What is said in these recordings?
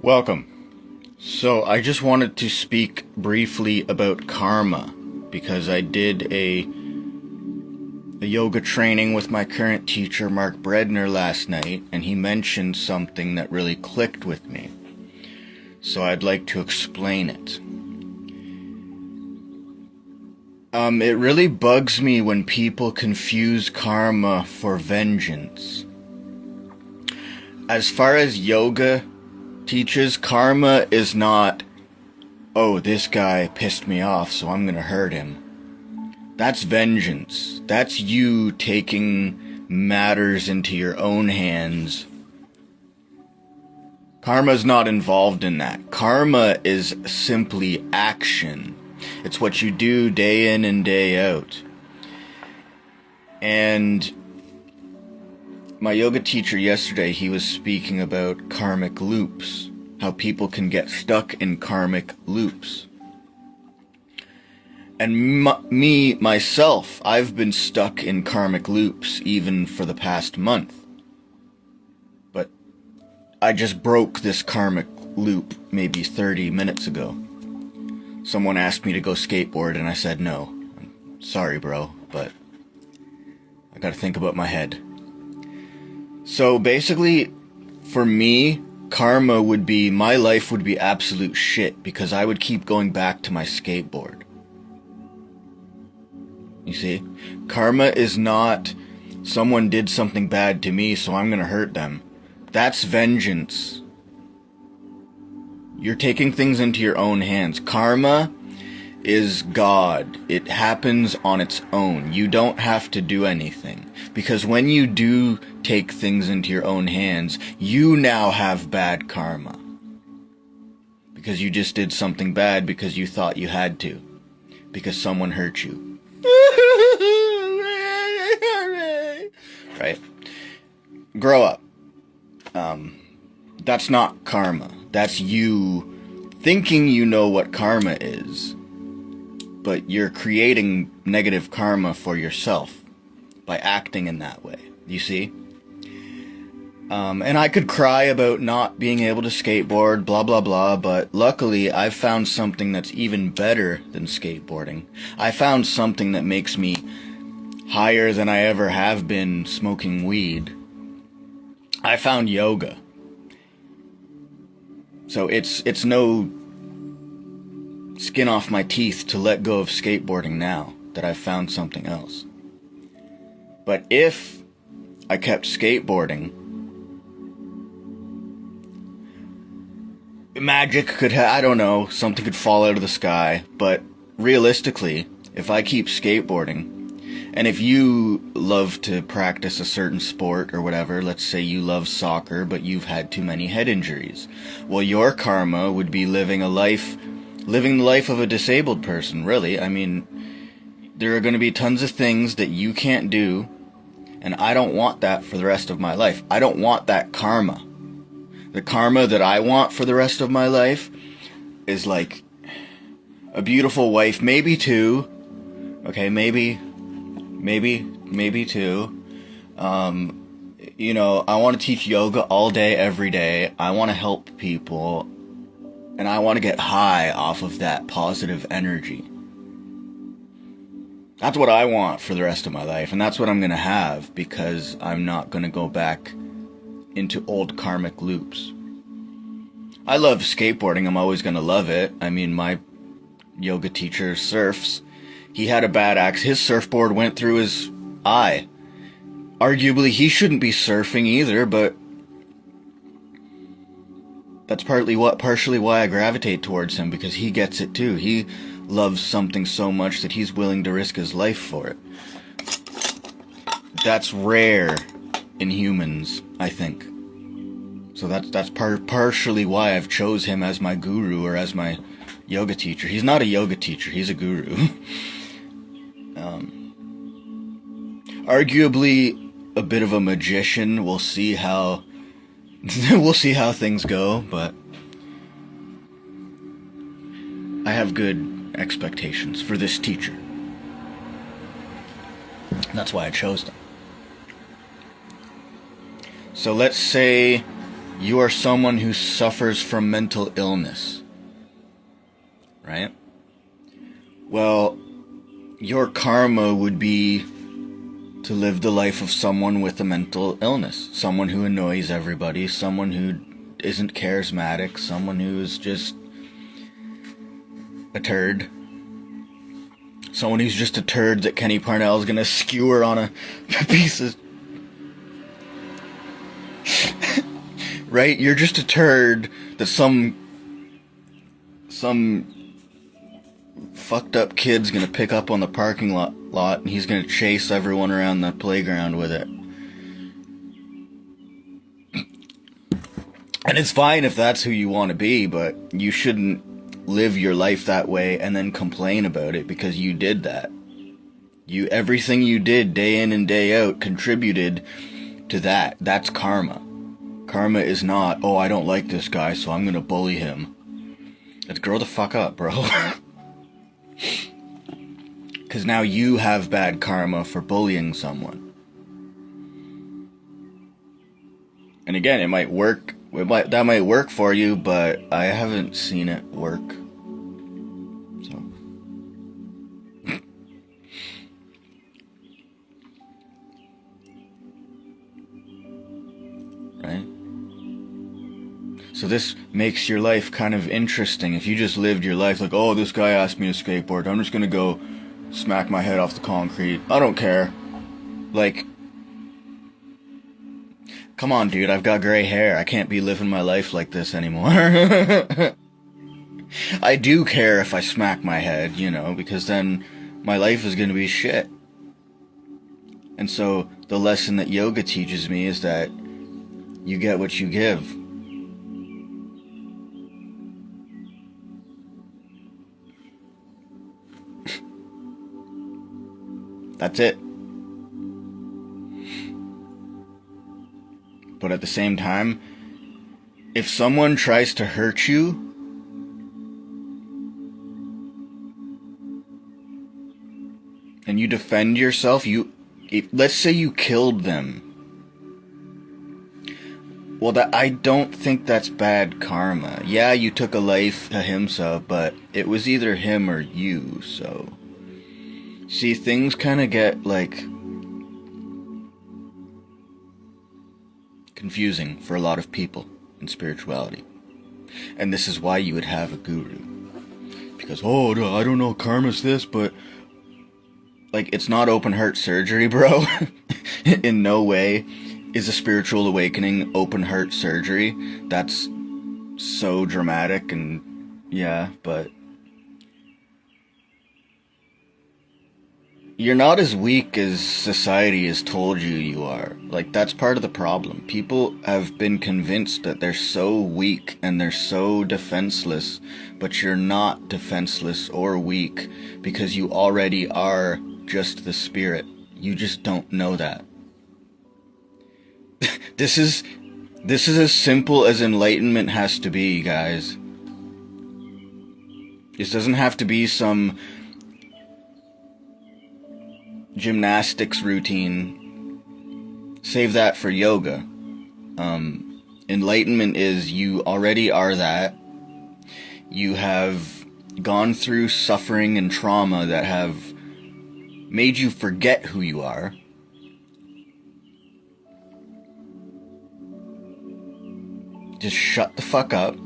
Welcome. So I just wanted to speak briefly about karma because I did a yoga training with my current teacher, Mark Bredner, last night, and he mentioned something that really clicked with me. So I'd like to explain it. It really bugs me when people confuse karma for vengeance. As far as yoga teaches, karma is not, oh, this guy pissed me off, so I'm gonna hurt him. That's vengeance. That's you taking matters into your own hands. Karma's not involved in that. Karma is simply action. It's what you do day in and day out. And my yoga teacher yesterday, he was speaking about karmic loops, how people can get stuck in karmic loops. And myself, I've been stuck in karmic loops even for the past month. But I just broke this karmic loop maybe 30 minutes ago. Someone asked me to go skateboard and I said no. I'm sorry, bro, but I gotta think about my head. So basically, for me, karma would be, my life would be absolute shit because I would keep going back to my skateboard. You see? Karma is not someone did something bad to me, so I'm gonna hurt them. That's vengeance. You're taking things into your own hands. Karma is God. It happens on its own. You don't have to do anything. Because when you do take things into your own hands, you now have bad karma. Because you just did something bad because you thought you had to. Because someone hurt you. Right? Grow up. That's not karma. That's you thinking you know what karma is. But you're creating negative karma for yourself by acting in that way. You see? And I could cry about not being able to skateboard, blah, blah, blah, but luckily I've found something that's even better than skateboarding. I found something that makes me higher than I ever have been smoking weed. I found yoga. So it's no skin off my teeth to let go of skateboarding now that I've found something else. But if I kept skateboarding, magic could I don't know, something could fall out of the sky, but realistically, if I keep skateboarding, and if you love to practice a certain sport or whatever, let's say you love soccer, but you've had too many head injuries, well, your karma would be living the life of a disabled person, really. I mean, there are going to be tons of things that you can't do, and I don't want that for the rest of my life. I don't want that karma. The karma that I want for the rest of my life is like a beautiful wife, maybe two. Okay, maybe two. You know, I want to teach yoga all day, every day. I want to help people. And I want to get high off of that positive energy. That's what I want for the rest of my life. And that's what I'm going to have because I'm not going to go back into old karmic loops. I love skateboarding. I'm always going to love it. I mean, my yoga teacher surfs. He had a bad accident. His surfboard went through his eye. Arguably, he shouldn't be surfing either, but that's partially why I gravitate towards him, because he gets it too. He loves something so much that he's willing to risk his life for it. That's rare in humans, I think. So that's partially why I've chose him as my guru or as my yoga teacher. He's not a yoga teacher, he's a guru. Arguably a bit of a magician. We'll see how things go, but I have good expectations for this teacher. That's why I chose them. So let's say You are someone who suffers from mental illness, right? Well, your karma would be to live the life of someone with a mental illness. Someone who annoys everybody, someone who isn't charismatic, someone who is just a turd. Someone who's just a turd that Kenny Parnell's gonna skewer on a piece of... Right? You're just a turd that some fucked up kid's gonna pick up on the parking lot and he's gonna chase everyone around the playground with it. And it's fine if that's who you want to be, but you shouldn't live your life that way and then complain about it because you did that. Everything you did day in and day out contributed to that. That's karma. Karma is not, oh, I don't like this guy, so I'm gonna bully him. Let's grow the fuck up, bro. Because now you have bad karma for bullying someone. And again, it might work. That might work for you, but I haven't seen it work. So. Right? So this makes your life kind of interesting. If you just lived your life like, oh, this guy asked me to skateboard, I'm just gonna go smack my head off the concrete. I don't care. Like, come on, dude, I've got gray hair. I can't be living my life like this anymore. I do care if I smack my head, you know, because then my life is gonna be shit. And so the lesson that yoga teaches me is that you get what you give. That's it. But at the same time, if someone tries to hurt you, and you defend yourself, let's say you killed them. Well, I don't think that's bad karma. Yeah, you took a life, ahimsa, but it was either him or you, so... See, things kind of get, like, confusing for a lot of people in spirituality. And this is why you would have a guru. Because, oh, I don't know, karma's this, but... Like, it's not open heart surgery, bro. In no way is a spiritual awakening open heart surgery. That's so dramatic and, yeah, but... You're not as weak as society has told you are. Like, that's part of the problem. People have been convinced that they're so weak and they're so defenseless, but you're not defenseless or weak because you already are just the spirit. You just don't know that. This is as simple as enlightenment has to be, guys. This doesn't have to be some gymnastics routine. Save that for yoga. Enlightenment is you already are that. You have gone through suffering and trauma that have made you forget who you are. Just shut the fuck up.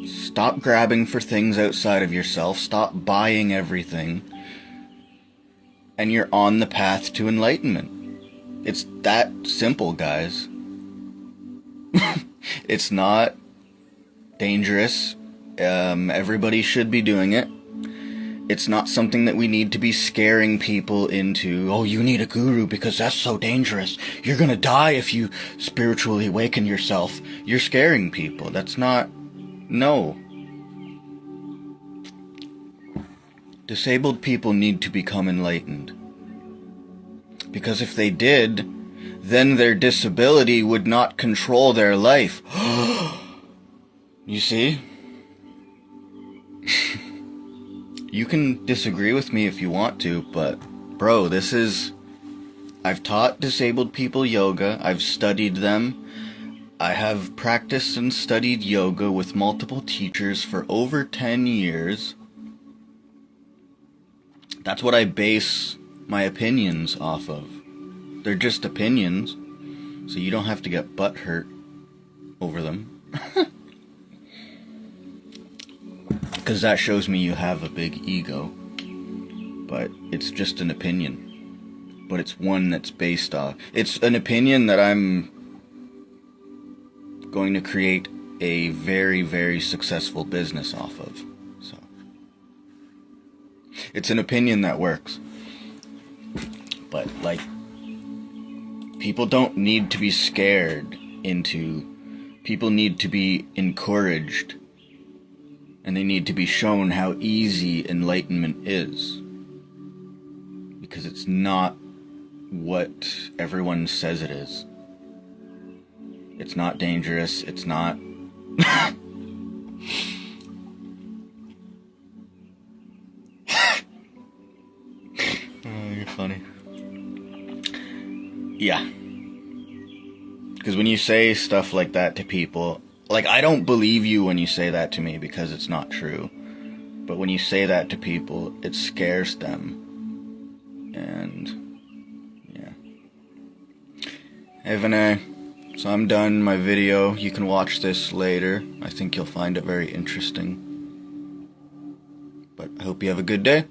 Stop grabbing for things outside of yourself. Stop buying everything. And you're on the path to enlightenment. It's that simple, guys. It's not dangerous. Everybody should be doing it. It's not something that we need to be scaring people into. Oh, you need a guru because that's so dangerous. You're gonna die if you spiritually awaken yourself. You're scaring people. That's not... No. Disabled people need to become enlightened. Because if they did, then their disability would not control their life. You see? You can disagree with me if you want to, but bro, this is... I've taught disabled people yoga. I've studied them. I have practiced and studied yoga with multiple teachers for over 10 years. That's what I base my opinions off of. They're just opinions, so you don't have to get butthurt over them. Because that shows me you have a big ego. But it's just an opinion. But it's one that's based off. It's an opinion that I'm going to create a very, very successful business off of. So it's an opinion that works. But, like, people don't need to be scared into... People need to be encouraged. And they need to be shown how easy enlightenment is. Because it's not what everyone says it is. It's not dangerous. It's not... Oh, you're funny. Yeah. Because when you say stuff like that to people... Like, I don't believe you when you say that to me because it's not true. But when you say that to people, it scares them. And, yeah. Hey, Vinay. So I'm done my video. You can watch this later. I think you'll find it very interesting. But I hope you have a good day.